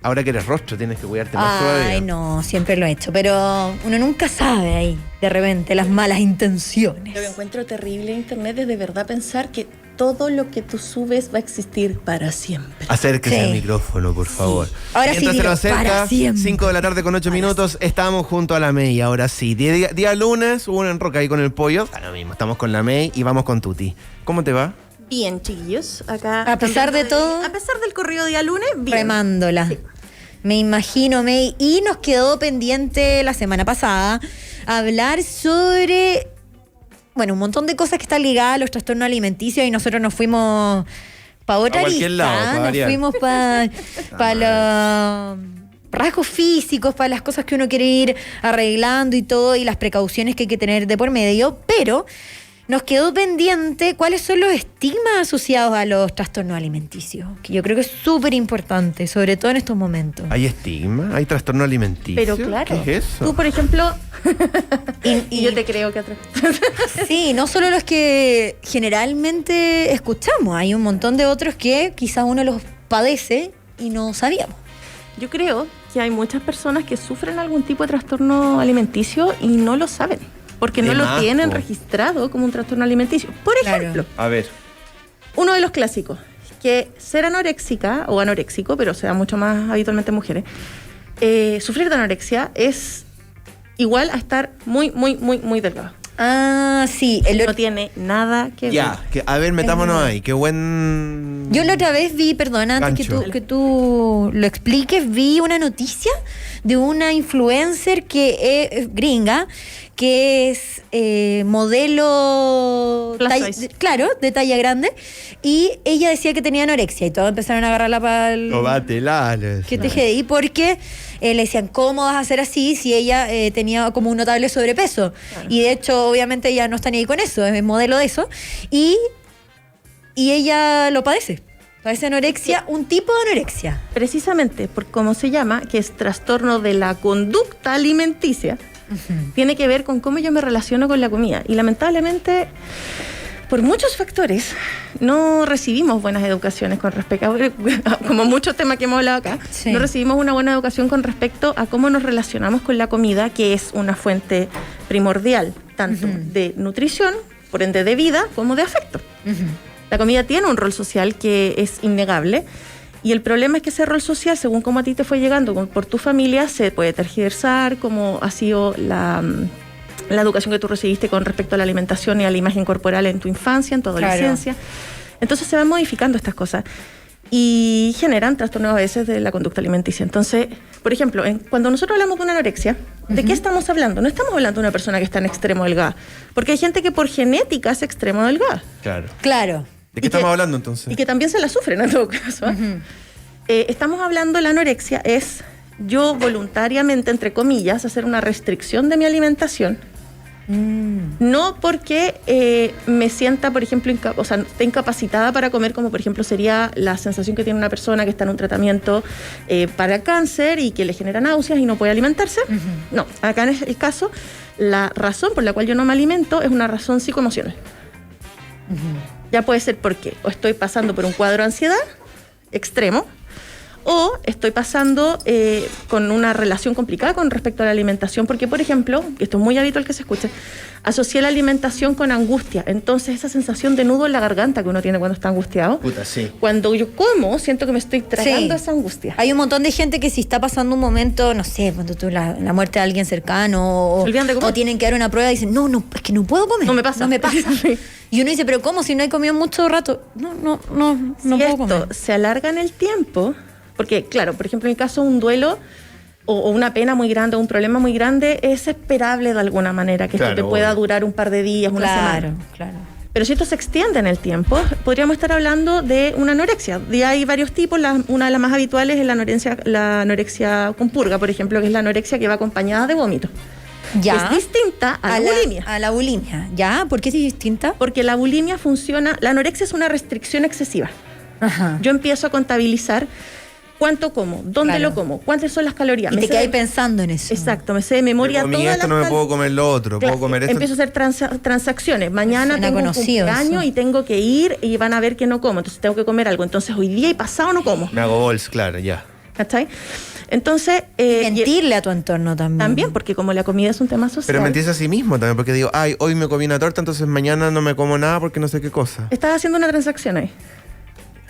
Ahora que eres rostro, tienes que cuidarte más todavía. Ay, no, siempre lo he hecho, pero uno nunca sabe ahí, de repente, las malas intenciones. Lo que encuentro terrible en internet es de verdad pensar que todo lo que tú subes va a existir para siempre. Acérquese Sí. al micrófono, por favor. Ahora sí, Mientras se dilo, lo acerca, para siempre. 5 de la tarde con 8 minutos, estamos junto a la May. Ahora sí, día lunes, hubo un enroque ahí con el pollo. Ahora mismo, estamos con la May y vamos con Tuti. ¿Cómo te va? Bien, chiquillos, acá... A pesar de todo, A pesar del corrido día lunes, bien. remándola. Sí. Me imagino, May. Y nos quedó pendiente la semana pasada hablar sobre, bueno, un montón de cosas que están ligadas a los trastornos alimenticios y nosotros nos fuimos para otra cualquier lista. lado, pa' Nos variar. fuimos para los rasgos físicos, para las cosas que uno quiere ir arreglando y todo, y las precauciones que hay que tener de por medio, pero nos quedó pendiente cuáles son los estigmas asociados a los trastornos alimenticios, que yo creo que es súper importante, sobre todo en estos momentos. ¿Hay estigma? ¿Hay trastorno alimenticio? Pero claro, ¿Qué es eso? tú, por ejemplo... Y- y yo te creo que atrás. Sí, no solo los que generalmente escuchamos, hay un montón de otros que quizás uno los padece y no sabíamos. Yo creo que hay muchas personas que sufren algún tipo de trastorno alimenticio y no lo saben, porque no De lo más, tienen po. registrado como un trastorno alimenticio. Por Claro. ejemplo, A ver. uno de los clásicos, que ser anoréxica o anoréxico, pero se da mucho más habitualmente en mujeres, sufrir de anorexia es igual a estar muy, muy, muy, muy delgado. Ah, sí. No tiene nada que ver. Ya, a ver, metámonos ahí. Qué buen... Yo la otra vez vi, perdona, antes Gancho. que tú lo expliques, vi una noticia de una influencer que es gringa, que es modelo, Plus size. claro, de talla grande, y ella decía que tenía anorexia y todos empezaron a agarrarla para el... Tómatela. Que te GDI porque le decían, ¿cómo vas a hacer así si ella tenía como un notable sobrepeso? Claro. Y de hecho, obviamente, ella no está ni ahí con eso, es modelo de eso. Y ella lo padece. Padece anorexia, un tipo de anorexia. Precisamente por cómo se llama, que es trastorno de la conducta alimenticia, tiene que ver con cómo yo me relaciono con la comida. Y lamentablemente, por muchos factores, no recibimos buenas educaciones con respecto a, como muchos temas que hemos hablado acá, Sí. no recibimos una buena educación con respecto a cómo nos relacionamos con la comida, que es una fuente primordial, tanto de nutrición, por ende de vida, como de afecto. La comida tiene un rol social que es innegable. Y el problema es que ese rol social, según cómo a ti te fue llegando por tu familia, se puede tergiversar, como ha sido la educación que tú recibiste con respecto a la alimentación y a la imagen corporal en tu infancia, en tu adolescencia. Entonces se van modificando estas cosas y generan trastornos a veces de la conducta alimenticia. Entonces, por ejemplo, cuando nosotros hablamos de una anorexia, ¿de qué estamos hablando? No estamos hablando de una persona que está en extremo delgada, porque hay gente que por genética es extremo delgada. Claro. Claro. ¿De qué estamos hablando entonces? Y que también se la sufren en todo caso. Estamos hablando de la anorexia, es yo voluntariamente, entre comillas, hacer una restricción de mi alimentación. No porque me sienta, por ejemplo, esté incapacitada para comer, como por ejemplo sería la sensación que tiene una persona que está en un tratamiento para cáncer y que le genera náuseas y no puede alimentarse. No, acá en el caso, la razón por la cual yo no me alimento es una razón psicoemocional. Ya puede ser porque o estoy pasando por un cuadro de ansiedad extremo, o estoy pasando con una relación complicada con respecto a la alimentación, porque, por ejemplo, esto es muy habitual que se escuche, asocié la alimentación con angustia. Entonces, esa sensación de nudo en la garganta que uno tiene cuando está angustiado, Puta, sí. cuando yo como, siento que me estoy tragando Sí. esa angustia. Hay un montón de gente que si está pasando un momento, no sé, cuando tú la muerte de alguien cercano Se olvidan de comer. o tienen que dar una prueba y dicen, no, es que no puedo comer. No me pasa. No me pasa. Sí. Y uno dice, pero ¿cómo? Si no he comido mucho rato. No Si puedo esto comer. se alarga en el tiempo, porque, claro, por ejemplo, en el caso de un duelo o una pena muy grande o un problema muy grande, es esperable de alguna manera que Claro, esto te pueda obvio. durar un par de días, una semana. Claro. Pero si esto se extiende en el tiempo, podríamos estar hablando de una anorexia. Y hay varios tipos. Una de las más habituales es la anorexia con purga, por ejemplo, que es la anorexia que va acompañada de vómito. Ya. Es distinta a la bulimia. A la bulimia. ¿Ya? ¿Por qué es distinta? Porque la bulimia funciona, la anorexia es una restricción excesiva. Ajá. Yo empiezo a contabilizar cuánto como, dónde Claro. lo como, cuántas son las calorías. Y Me te sé quedas de- pensando en eso. Exacto, me sé de memoria comí todas esto, las no me puedo comer lo otro. Claro, Puedo comer esto. empiezo a hacer transacciones. Mañana Suena tengo un conocido cumpleaños eso. y tengo que ir y van a ver que no como. Entonces tengo que comer algo. Entonces hoy día y pasado no como. Me hago bols, claro, ya. ¿cachai? Entonces... mentirle a tu entorno también. También, porque como la comida es un tema social... Pero mentirse a sí mismo también, porque digo, ay, hoy me comí una torta, entonces mañana no me como nada porque no sé qué cosa. Estás haciendo una transacción ahí.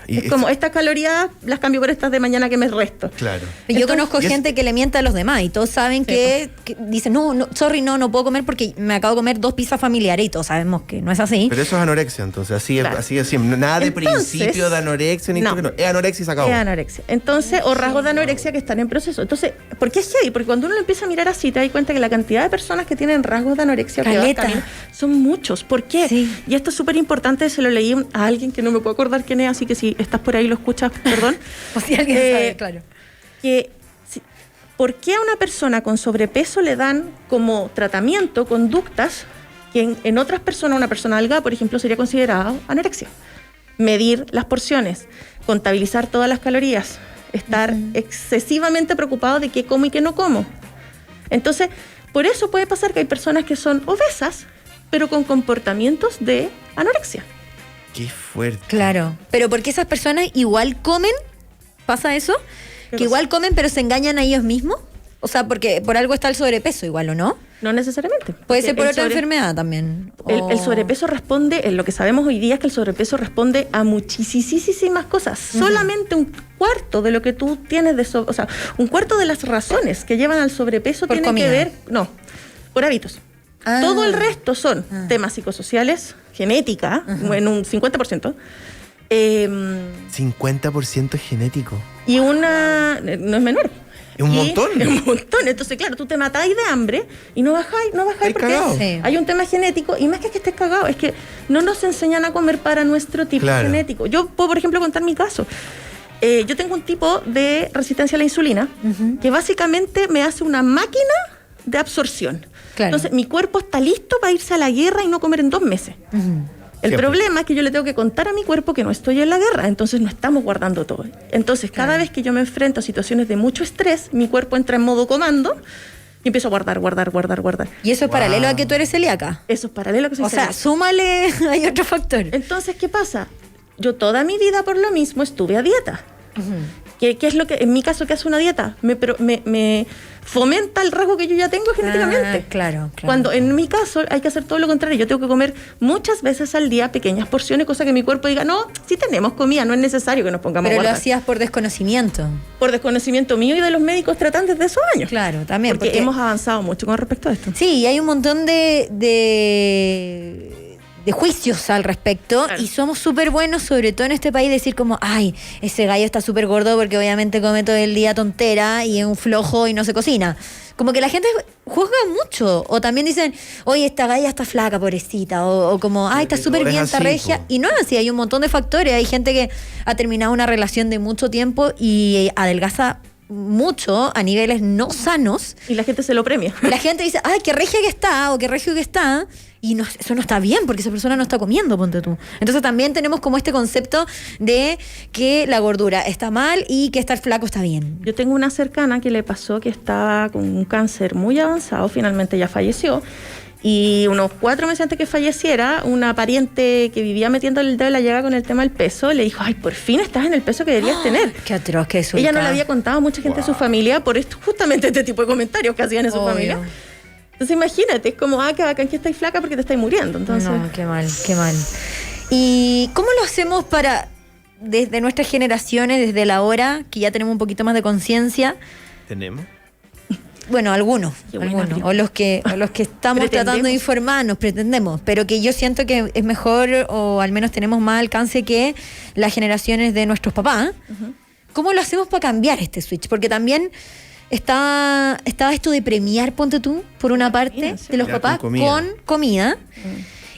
Es como, estas calorías las cambio por estas de mañana que me resto. Claro. Yo conozco gente que le miente a los demás y todos saben que dicen, no, sorry, no puedo comer porque me acabo de comer 2 pizzas familiares y todos sabemos que no es así. Pero eso es anorexia, entonces, así es siempre. Nada de principio de anorexia, ni no. Es anorexia y se acabó. Es anorexia. Entonces, o rasgos de anorexia que están en proceso. Entonces, ¿por qué es heavy? Porque cuando uno lo empieza a mirar así, te das cuenta que la cantidad de personas que tienen rasgos de anorexia son muchos. ¿Por qué? Sí. Y esto es súper importante, se lo leí a alguien que no me puedo acordar quién es, así que si estás por ahí lo escuchas, perdón. O si alguien sabe, claro. ¿Por qué a una persona con sobrepeso le dan como tratamiento conductas que en otras personas, una persona delgada, por ejemplo, sería considerada anorexia? Medir las porciones, contabilizar todas las calorías, estar excesivamente preocupado de qué como y qué no como. Entonces, por eso puede pasar que hay personas que son obesas, pero con comportamientos de anorexia. Qué fuerte. Claro, pero porque esas personas igual comen, ¿pasa eso? Que igual comen pero se engañan a ellos mismos. O sea, porque por algo está el sobrepeso igual, ¿o no? No necesariamente. Puede ser por otra enfermedad también. El sobrepeso responde, lo que sabemos hoy día es que el sobrepeso responde a muchísimas cosas. Solamente un cuarto de lo que tú tienes o sea, un cuarto de las razones que llevan al sobrepeso por tienen comida. que ver, por hábitos. Todo el resto son temas psicosociales, genética, en un 50%. 50% genético. Y no es menor. Es un montón. Es un montón. Entonces, claro, tú te matáis de hambre y no bajáis porque cagado. hay un tema genético. Y más que estés cagado, es que no nos enseñan a comer para nuestro tipo genético. Yo puedo, por ejemplo, contar mi caso. Yo tengo un tipo de resistencia a la insulina que básicamente me hace una máquina de absorción. Claro. Entonces, mi cuerpo está listo para irse a la guerra y no comer en 2 meses. El problema es que yo le tengo que contar a mi cuerpo que no estoy en la guerra, entonces no estamos guardando todo. Entonces, cada vez que yo me enfrento a situaciones de mucho estrés, mi cuerpo entra en modo comando y empiezo a guardar. ¿Y eso es paralelo a que tú eres celíaca? Eso es paralelo a que soy celíaca. O sea, súmale, hay otro factor. Entonces, ¿qué pasa? Yo toda mi vida, por lo mismo, estuve a dieta. ¿Qué es lo que, en mi caso, qué hace una dieta? Me fomenta el rasgo que yo ya tengo genéticamente. Claro. Cuando en mi caso hay que hacer todo lo contrario. Yo tengo que comer muchas veces al día pequeñas porciones, cosa que mi cuerpo diga, no, sí tenemos comida, no es necesario que nos pongamos a guardar. Pero lo hacías por desconocimiento. Por desconocimiento mío y de los médicos tratantes de esos años. Claro, también. Porque hemos avanzado mucho con respecto a esto. Sí, y hay un montón de juicios al respecto, y somos súper buenos, sobre todo en este país, decir como, ay, ese gallo está súper gordo porque obviamente come todo el día tontera y es un flojo y no se cocina. Como que la gente juzga mucho, o también dicen, oye, esta galla está flaca, pobrecita, o como, ay, está súper bien, está regia, y no es así, hay un montón de factores, hay gente que ha terminado una relación de mucho tiempo y adelgaza mucho a niveles no sanos. Y la gente se lo premia. La gente dice, ay, qué regia que está, o qué regio que está. Y no, eso no está bien, porque esa persona no está comiendo, ponte tú. Entonces también tenemos como este concepto de que la gordura está mal y que estar flaco está bien. Yo tengo una cercana que le pasó que estaba con un cáncer muy avanzado, finalmente ya falleció. Y unos 4 meses antes que falleciera, una pariente que vivía metiendo el dedo en la llaga con el tema del peso, le dijo, ay, por fin estás en el peso que deberías tener. Qué atroz que es. Ella no le había contado a mucha gente de su familia por justamente este tipo de comentarios que hacían en su familia. Entonces imagínate, es como, qué bacán que estáis flaca porque te estáis muriendo. Entonces... No, qué mal. ¿Y cómo lo hacemos para, desde nuestras generaciones, desde la hora, que ya tenemos un poquito más de conciencia? ¿Tenemos? Bueno, algunos, o los que estamos tratando de informarnos, pretendemos, pero que yo siento que es mejor, o al menos tenemos más alcance que las generaciones de nuestros papás. ¿Cómo lo hacemos para cambiar este switch? Porque también estaba esto de premiar, ponte tú, por una parte, de los papás con comida.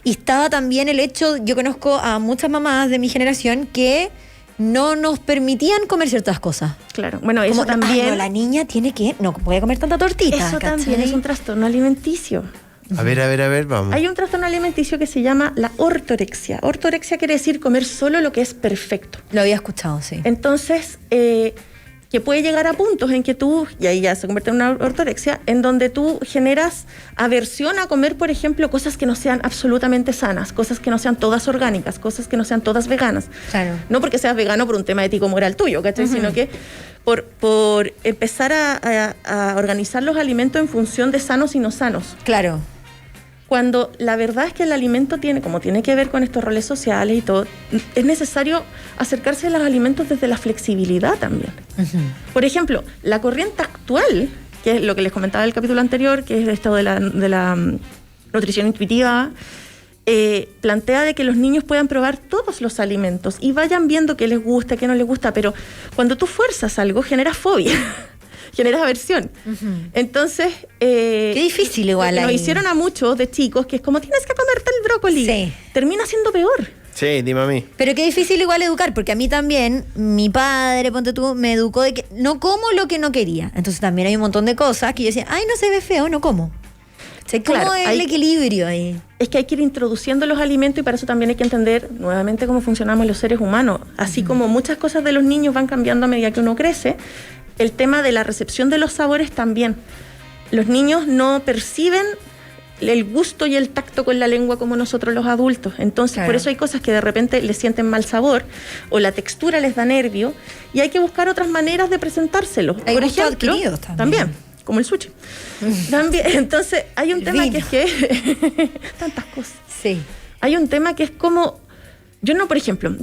Y estaba también el hecho, yo conozco a muchas mamás de mi generación que no nos permitían comer ciertas cosas. Claro, bueno, eso también... no, la niña no puede comer tanta tortita. Eso también es un trastorno alimenticio. A ver, vamos. Hay un trastorno alimenticio que se llama la ortorexia. Ortorexia quiere decir comer solo lo que es perfecto. Lo había escuchado, sí. Entonces, que puede llegar a puntos en que tú, y ahí ya se convierte en una ortorexia, en donde tú generas aversión a comer, por ejemplo, cosas que no sean absolutamente sanas, cosas que no sean todas orgánicas, cosas que no sean todas veganas. Claro. No porque seas vegano por un tema ético-moral tuyo, ¿cachai? Sino que por empezar a organizar los alimentos en función de sanos y no sanos. Claro. Cuando la verdad es que el alimento tiene que ver con estos roles sociales y todo, es necesario acercarse a los alimentos desde la flexibilidad también. Por ejemplo, la corriente actual, que es lo que les comentaba en el capítulo anterior, que es esto de la nutrición intuitiva, plantea de que los niños puedan probar todos los alimentos y vayan viendo qué les gusta, qué no les gusta, pero cuando tú fuerzas algo, generas fobia. Generas aversión. Entonces... qué difícil igual. Nos hicieron a muchos de chicos que es como, tienes que comerte el brócoli. Sí. Termina siendo peor. Sí, dime a mí. Pero qué difícil igual educar, porque a mí también, mi padre, ponte tú, me educó de que no como lo que no quería. Entonces también hay un montón de cosas que yo decía, ay, no se ve feo, no como. O sea, ¿cómo Claro, es el equilibrio ahí? Es que hay que ir introduciendo los alimentos y para eso también hay que entender nuevamente cómo funcionamos los seres humanos. Así como muchas cosas de los niños van cambiando a medida que uno crece, el tema de la recepción de los sabores también. Los niños no perciben el gusto y el tacto con la lengua como nosotros los adultos. Entonces, claro, por eso hay cosas que de repente les sienten mal sabor o la textura les da nervio y hay que buscar otras maneras de presentárselo. Hay por gustos ejemplo, adquiridos también. como el sushi. También, entonces, hay un El tema vino. que es que... tantas cosas. Sí. Hay un tema que es como... Yo no, por ejemplo,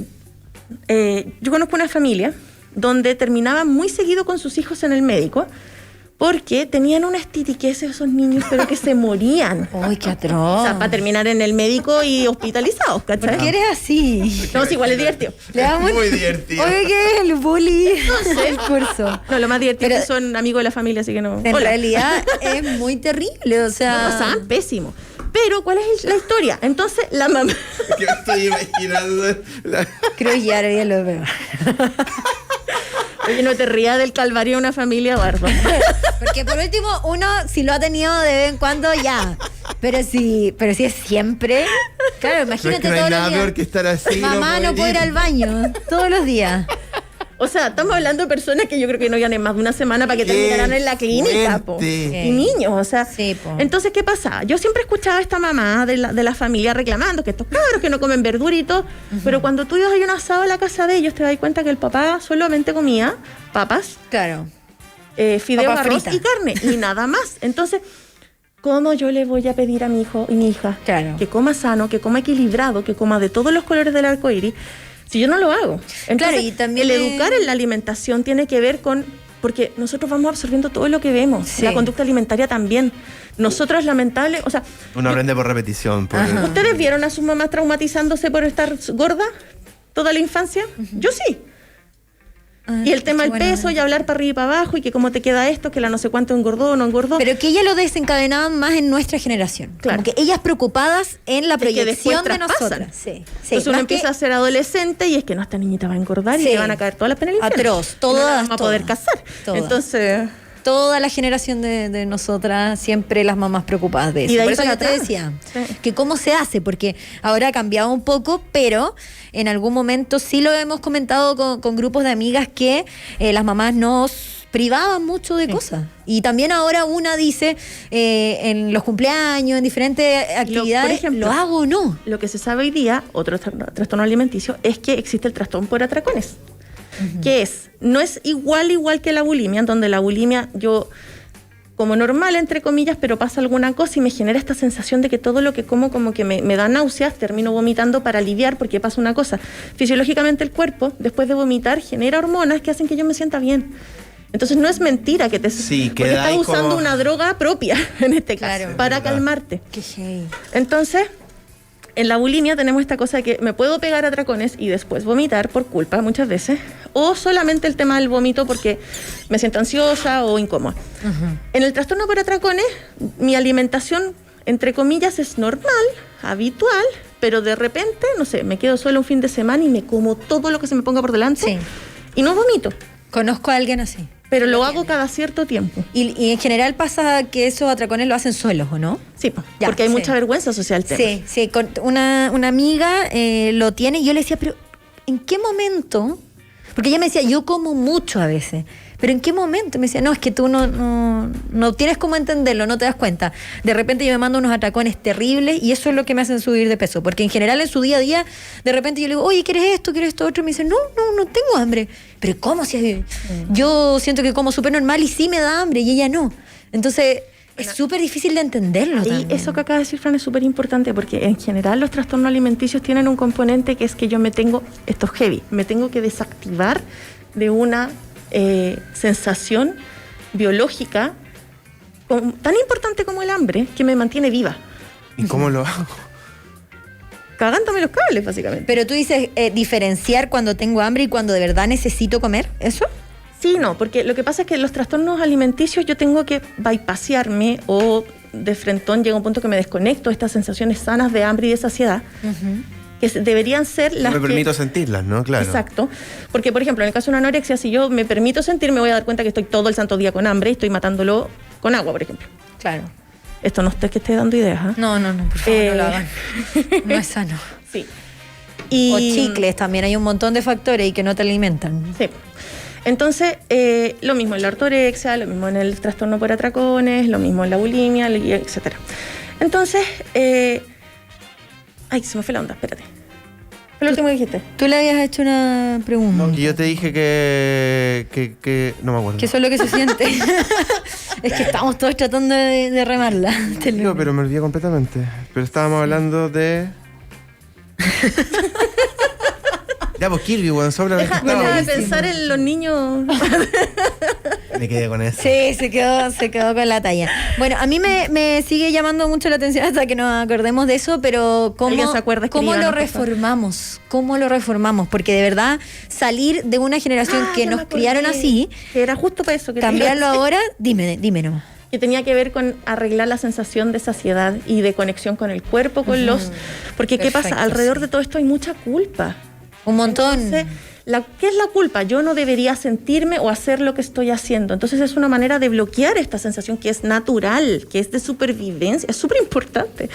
yo conozco una familia donde terminaban muy seguido con sus hijos en el médico porque tenían una estitiquez esos niños, pero que se morían. Uy, qué atroz. O sea, para terminar en el médico y hospitalizados, ¿cachai? ¿Por qué eres así? No, sí, igual es divertido. Le damos Muy divertido. Oye, ¿qué es el bully del curso? No, lo más divertido Pero- es que son amigos de la familia, así que no... En Hola. realidad es muy terrible, o sea... No, pasaban pésimo. Pero, ¿cuál es la historia? Entonces, la mamá... Que me estoy imaginando. Creo que ya lo veo. Oye, no te rías del calvario de una familia, Barba. Porque por último, uno si lo ha tenido de vez en cuando, ya. Pero si es siempre... Claro, No es imagínate que no hay todos nada los días. peor que estar así. Mamá no puede ir al baño todos los días. O sea, estamos hablando de personas que yo creo que no iban en más de una semana para que ¡Qué terminaran en la clínica, po. fuerte! Y niños, o sea. Sí, po. Entonces, ¿qué pasa? Yo siempre escuchaba a esta mamá de la familia reclamando que estos cabros que no comen verdura y todo, pero cuando tú ibas a un asado a la casa de ellos, te das cuenta que el papá solamente comía papas, Claro. fideos, Papas arroz fritas. y carne, y nada más. Entonces, ¿cómo yo le voy a pedir a mi hijo y mi hija Claro. que coma sano, que coma equilibrado, que coma de todos los colores del arco iris, si yo no lo hago? Entonces, Claro, y también el educar en la alimentación tiene que ver con... Porque nosotros vamos absorbiendo todo lo que vemos. Sí. La conducta alimentaria también. Nosotros, lamentable... O sea, Uno aprende por repetición. Ajá. ¿ustedes vieron a sus mamás traumatizándose por estar gorda toda la infancia? Yo sí. Y el tema del peso y hablar para arriba y para abajo y que cómo te queda esto, que la no sé cuánto engordó o no engordó. Pero que ellas lo desencadenaban más en nuestra generación. Claro. Como que ellas preocupadas en la Es que proyección después de traspasan. nosotras. Sí. Entonces uno más empieza que a ser adolescente y es que no, esta niñita va a engordar y Sí. le van a caer todas las penas del infierno. Atroz, Y no la todas, vamos a poder todas, casar. todas. Entonces... toda la generación de nosotras, siempre las mamás preocupadas de eso. Y de ahí Por eso para yo te atrás. decía, Sí. que cómo se hace, porque ahora ha cambiado un poco, pero en algún momento sí lo hemos comentado con grupos de amigas que las mamás nos privaban mucho de cosas. Y también ahora una dice, en los cumpleaños, en diferentes actividades, ejemplo, ¿lo hago o no? Lo que se sabe hoy día, otro trastorno alimenticio, es que existe el trastorno por atracones. Que no es igual que la bulimia, donde la bulimia yo como normal, entre comillas, pero pasa alguna cosa y me genera esta sensación de que todo lo que como que me da náuseas, termino vomitando para aliviar, porque pasa una cosa. Fisiológicamente el cuerpo, después de vomitar, genera hormonas que hacen que yo me sienta bien. Entonces no es mentira que te... Sí, porque queda estás ahí usando como- una droga propia, en este caso, Claro. para Es verdad. calmarte. Qué heavy. Entonces, en la bulimia tenemos esta cosa de que me puedo pegar a atracones y después vomitar por culpa muchas veces, o solamente el tema del vómito porque me siento ansiosa o incómoda. En el trastorno por atracones, mi alimentación, entre comillas, es normal, habitual, pero de repente, no sé, me quedo sola un fin de semana y me como todo lo que se me ponga por delante Sí. y no vomito, Conozco a alguien así. pero lo hago cada cierto tiempo. Y en general pasa que esos atracones lo hacen solos, ¿o no? Sí, Ya, porque hay sí. mucha vergüenza social. Sí, sí, con una amiga lo tiene y yo le decía, pero ¿en qué momento? Porque ella me decía, yo como mucho a veces, ¿pero en qué momento? Me decía, no, es que tú no tienes cómo entenderlo, no te das cuenta. De repente yo me mando unos atracones terribles y eso es lo que me hacen subir de peso. Porque en general en su día a día, de repente yo le digo, oye, ¿quieres esto? ¿Quieres esto otro? Y me dice, no tengo hambre. ¿Pero cómo? Si yo siento que como súper normal y sí me da hambre y ella no. Entonces... es súper difícil de entenderlo. Y eso que acaba de decir, Fran, es súper importante porque en general los trastornos alimenticios tienen un componente que es que esto es heavy, me tengo que desactivar de una sensación biológica tan importante como el hambre que me mantiene viva. ¿Y cómo lo hago? Cagándome los cables, básicamente. Pero tú dices diferenciar cuando tengo hambre y cuando de verdad necesito comer, ¿eso? Sí, no, porque lo que pasa es que los trastornos alimenticios yo tengo que bypasearme o de frentón llega un punto que me desconecto de estas sensaciones sanas de hambre y de saciedad, que deberían ser las me permito sentirlas, ¿no? Claro. Exacto. Porque, por ejemplo, en el caso de una anorexia, si yo me permito sentir, me voy a dar cuenta que estoy todo el santo día con hambre y estoy matándolo con agua, por ejemplo. Claro. Esto no es que esté dando ideas, ¿eh? No, por favor, no lo hagan. No es sano. Sí. O chicles, también hay un montón de factores y que no te alimentan. Sí. Entonces, lo mismo en la ortorexia, lo mismo en el trastorno por atracones, lo mismo en la bulimia, etc. Entonces, ay, se me fue la onda, espérate. Fue lo último que dijiste. Tú le habías hecho una pregunta. No, que yo te dije que no me acuerdo. Que eso es lo que se siente. Es que estamos todos tratando de remarla. No, pero me olvidé completamente. Pero estábamos hablando de... Ya, pues Kirby, weón, sobra lo que Deja de pensar en los niños. Me quedé con eso. Sí, se quedó con la talla. Bueno, a mí me sigue llamando mucho la atención hasta que nos acordemos de eso, pero ¿Alguien se acuerda? ¿cómo lo reformamos? ¿Cómo lo reformamos? Porque de verdad, salir de una generación que nos criaron así, que era justo para eso. Que cambiarlo ahora, dime nomás. Que tenía que ver con arreglar la sensación de saciedad y de conexión con el cuerpo, con los... Porque ¿qué pasa? Alrededor de todo esto hay mucha culpa. Un montón. Entonces, ¿qué es la culpa? Yo no debería sentirme o hacer lo que estoy haciendo. Entonces es una manera de bloquear esta sensación que es natural, que es de supervivencia, es súper importante.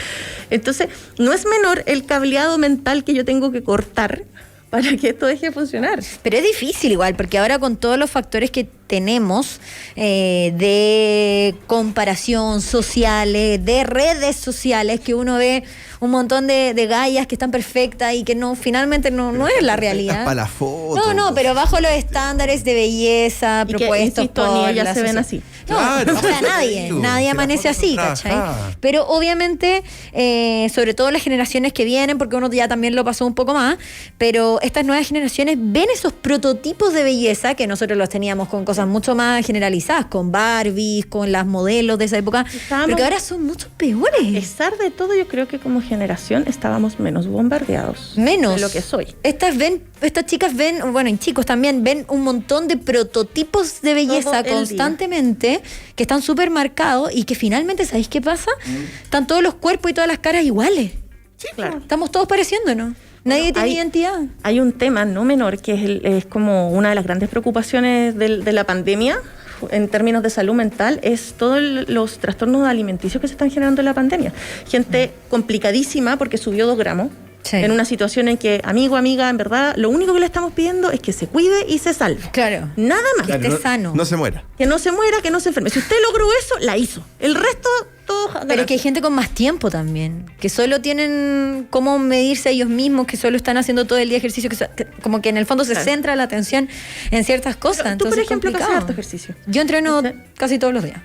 Entonces, no es menor el cableado mental que yo tengo que cortar para que esto deje de funcionar. Pero es difícil igual, porque ahora con todos los factores que tenemos de comparación sociales, de redes sociales, que uno ve un montón de gallas que están perfectas y que finalmente no es la realidad. Para la foto. No, pero bajo los estándares de belleza y propuestos que, por ya la se ven sociedad. así. No, Claro. o sea, nadie amanece así, ¿cachai? Pero obviamente, sobre todo las generaciones que vienen, porque uno ya también lo pasó un poco más, pero estas nuevas generaciones ven esos prototipos de belleza que nosotros los teníamos con cosas mucho más generalizadas, con Barbies, con las modelos de esa época, pero que ahora son mucho peores. A pesar de todo, yo creo que como generación estábamos menos bombardeados. Menos. De lo que soy. Estas chicas ven, bueno, y chicos también, ven un montón de prototipos de belleza constantemente que están súper marcados y que finalmente, ¿sabéis qué pasa? Están todos los cuerpos y todas las caras iguales. Sí, claro. Estamos todos pareciéndonos. Nadie tiene identidad. Hay un tema no menor que es como una de las grandes preocupaciones de la pandemia en términos de salud mental, es todos los trastornos alimenticios que se están generando en la pandemia. Gente complicadísima porque subió 2 gramos. Sí. En una situación en que, amiga, en verdad, lo único que le estamos pidiendo es que se cuide y se salve. Claro. Nada más. Que esté sano. No se muera. Que no se muera, que no se enferme. Si usted logró eso, la hizo. El resto, todo... Pero es que hay gente con más tiempo también, que solo tienen cómo medirse a ellos mismos, que solo están haciendo todo el día ejercicio, que como que en el fondo se centra la atención en ciertas cosas. Pero tú, entonces, por ejemplo, que haces harto ejercicio. Yo entreno casi todos los días.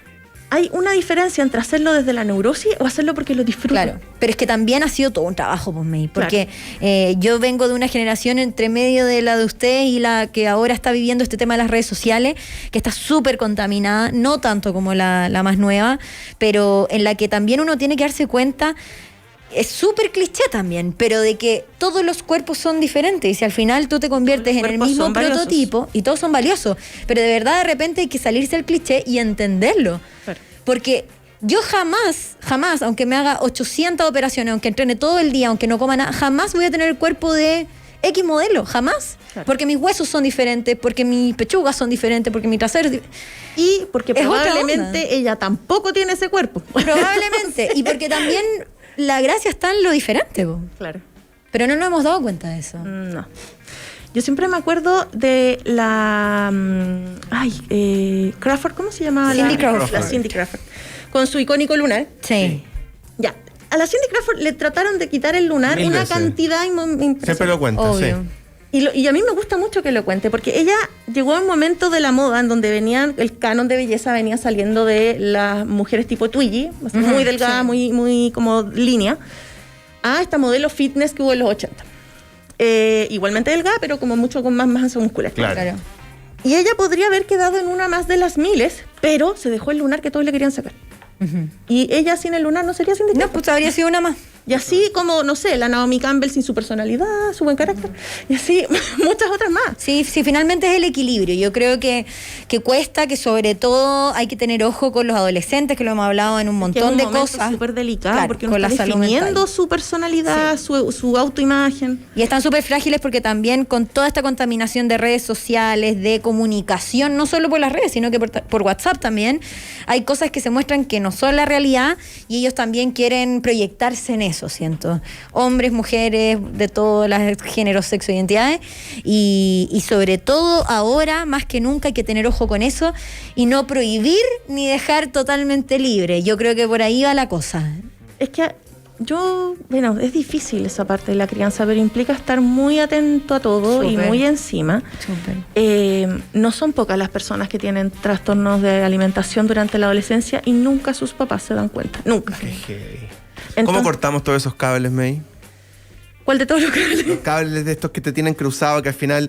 Hay una diferencia entre hacerlo desde la neurosis o hacerlo porque lo disfruto. Claro, pero es que también ha sido todo un trabajo, pues, May, porque yo vengo de una generación entre medio de la de ustedes y la que ahora está viviendo este tema de las redes sociales, que está súper contaminada, no tanto como la más nueva, pero en la que también uno tiene que darse cuenta. Es súper cliché también, pero de que todos los cuerpos son diferentes y si al final tú te conviertes en el mismo prototipo y todos son valiosos, pero de verdad de repente hay que salirse del cliché y entenderlo. Claro. Porque yo jamás, aunque me haga 800 operaciones, aunque entrene todo el día, aunque no coma nada, jamás voy a tener el cuerpo de X modelo, jamás. Claro. Porque mis huesos son diferentes, porque mis pechugas son diferentes, porque mi trasero es y porque probablemente ella tampoco tiene ese cuerpo. Probablemente, y porque también... La gracia está en lo diferente, Claro. Pero no nos hemos dado cuenta de eso. No. Yo siempre me acuerdo de la... Crawford, ¿cómo se llamaba? Cindy Crawford. La Cindy Crawford. Con su icónico lunar. Sí. Ya. A la Cindy Crawford le trataron de quitar el lunar 1000 una veces. cantidad impresionante. Siempre lo cuenta, Obvio. sí. Y a mí me gusta mucho que lo cuente, porque ella llegó a un momento de la moda en donde el canon de belleza venía saliendo de las mujeres tipo Twiggy, así, muy delgada, sí. muy como línea, a esta modelo fitness que hubo en los 80. Igualmente delgada, pero como mucho con más masa muscular. Claro. Y ella podría haber quedado en una más de las miles, pero se dejó el lunar que todos le querían sacar. Y ella sin el lunar no sería Cindy No, Crawford. pues habría sido una más. Y así como, no sé, la Naomi Campbell sin su personalidad, su buen carácter. Y así muchas otras más. Sí, finalmente es el equilibrio. Yo creo que cuesta, que sobre todo hay que tener ojo con los adolescentes, que lo hemos hablado en un montón de cosas. Es súper delicado, Claro, porque uno con está la salud definiendo mental. su personalidad, su autoimagen. Y están súper frágiles porque también con toda esta contaminación de redes sociales, de comunicación, no solo por las redes, sino que por WhatsApp también, hay cosas que se muestran que no son la realidad y ellos también quieren proyectarse en eso, siento. Hombres, mujeres, de todos los géneros, sexo, identidades. Y sobre todo ahora, más que nunca, hay que tener ojo con eso y no prohibir ni dejar totalmente libre. Yo creo que por ahí va la cosa. Es que bueno, es difícil esa parte de la crianza, pero implica estar muy atento a todo y Súper. muy encima. Súper. No son pocas las personas que tienen trastornos de alimentación durante la adolescencia y nunca sus papás se dan cuenta. Nunca. Qué heavy. ¿Cómo Entonces, cortamos todos esos cables, May? ¿cuál de todos los que Los cables de estos que te tienen cruzado, que al final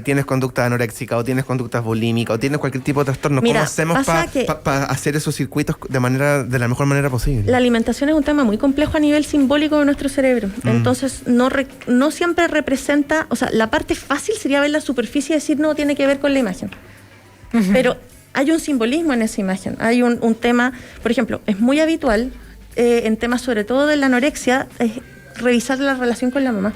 tienes conducta anoréxica o tienes conductas bulímicas o tienes cualquier tipo de trastorno. Mira, ¿Cómo hacemos pasa que- para hacer esos circuitos de la mejor manera posible? La alimentación es un tema muy complejo a nivel simbólico de nuestro cerebro. Entonces, no siempre representa... O sea, la parte fácil sería ver la superficie y decir, no, tiene que ver con la imagen. Pero hay un simbolismo en esa imagen. Hay un tema... Por ejemplo, es muy habitual, en temas sobre todo de la anorexia, revisar la relación con la mamá.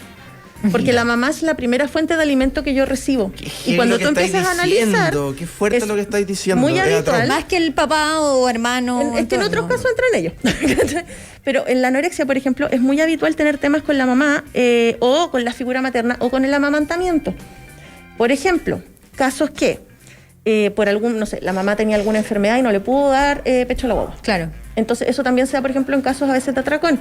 Porque la mamá es la primera fuente de alimento que yo recibo. Y cuando tú empiezas a analizar... Qué fuerte es lo que estáis diciendo. muy es habitual. atroz. Más que el papá o hermano. Es que en otros casos entran ellos. Pero en la anorexia, por ejemplo, es muy habitual tener temas con la mamá o con la figura materna o con el amamantamiento. Por ejemplo, casos que por no sé, la mamá tenía alguna enfermedad y no le pudo dar pecho a la guagua. Claro. Entonces eso también se da, por ejemplo, en casos a veces de atracón.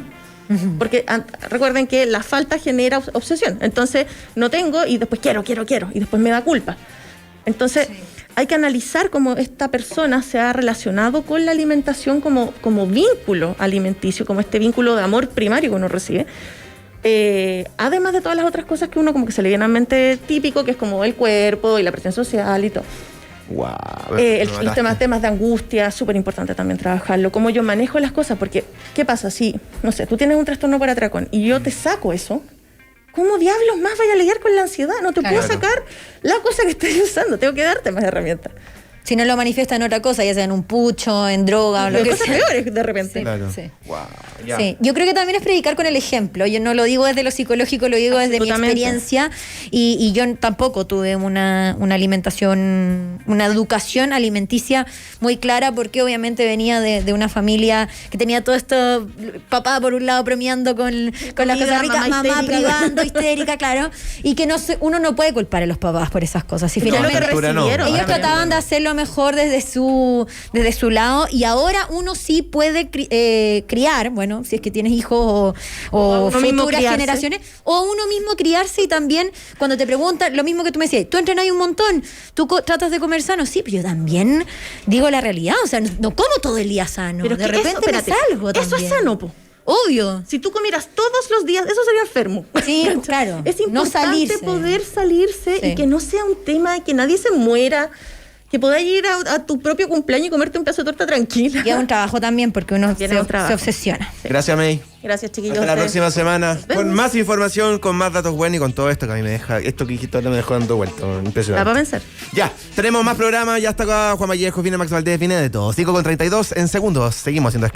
Porque recuerden que la falta genera obsesión. Entonces no tengo y después quiero. Y después me da culpa. Entonces hay que analizar cómo esta persona se ha relacionado con la alimentación como vínculo alimenticio, como este vínculo de amor primario que uno recibe. Además de todas las otras cosas que uno como que se le viene a mente típico, que es como el cuerpo y la presión social y todo. Wow, Los temas de angustia, súper importante también trabajarlo. Cómo yo manejo las cosas, porque ¿qué pasa? Si, no sé, tú tienes un trastorno por atracón y yo te saco eso, ¿cómo diablos más vaya a lidiar con la ansiedad? No te Claro. puedo sacar la cosa que estoy usando, tengo que darte más herramientas. Si no lo manifiesta en otra cosa, ya sea en un pucho, en droga o lo Hay que cosas sea. peores de repente. Claro. Sí. Wow, ya. Sí, yo creo que también es predicar con el ejemplo. Yo no lo digo desde lo psicológico, lo digo desde mi Absolutamente. experiencia. Y yo tampoco tuve una alimentación, una educación alimenticia muy clara, porque obviamente venía de una familia que tenía todo esto, papá por un lado premiando con las cosas ricas, mamá histérica. privando, histérica, claro. Y que uno no puede culpar a los papás por esas cosas. Y Es que es lo que finalmente recibieron. ellos Ahora, trataban de hacerlo mejor desde su lado, y ahora uno sí puede criar, bueno, si es que tienes hijos o uno mismo futuras criarse. generaciones, o uno mismo criarse. Y también cuando te preguntan, lo mismo que tú me decías, tú entrenas un montón, tú tratas de comer sano, sí, pero yo también digo la realidad, o sea, no como todo el día sano, Pero de que repente eso, espérate, me salgo eso también. es sano, po. Obvio. Si tú comieras todos los días, eso sería enfermo. Sí, claro. Es No importante salirse. poder salirse Sí. y que no sea un tema de que nadie se muera, que puedas ir a tu propio cumpleaños y comerte un pedazo de torta tranquila. Y es un trabajo también, porque uno También es un trabajo. se obsesiona. Gracias, May. Gracias, chiquillos. Hasta la Ustedes. próxima semana. vemos. Con más información, con más datos buenos y con todo esto que a mí me deja. Esto que dijiste ahora me dejó dando vueltas. Da Impresionante. para pensar. Ya, tenemos más programas. Ya está acá Juan Vallejo, viene Max Valdés, viene de todo. 5:32 en segundos. Seguimos haciendo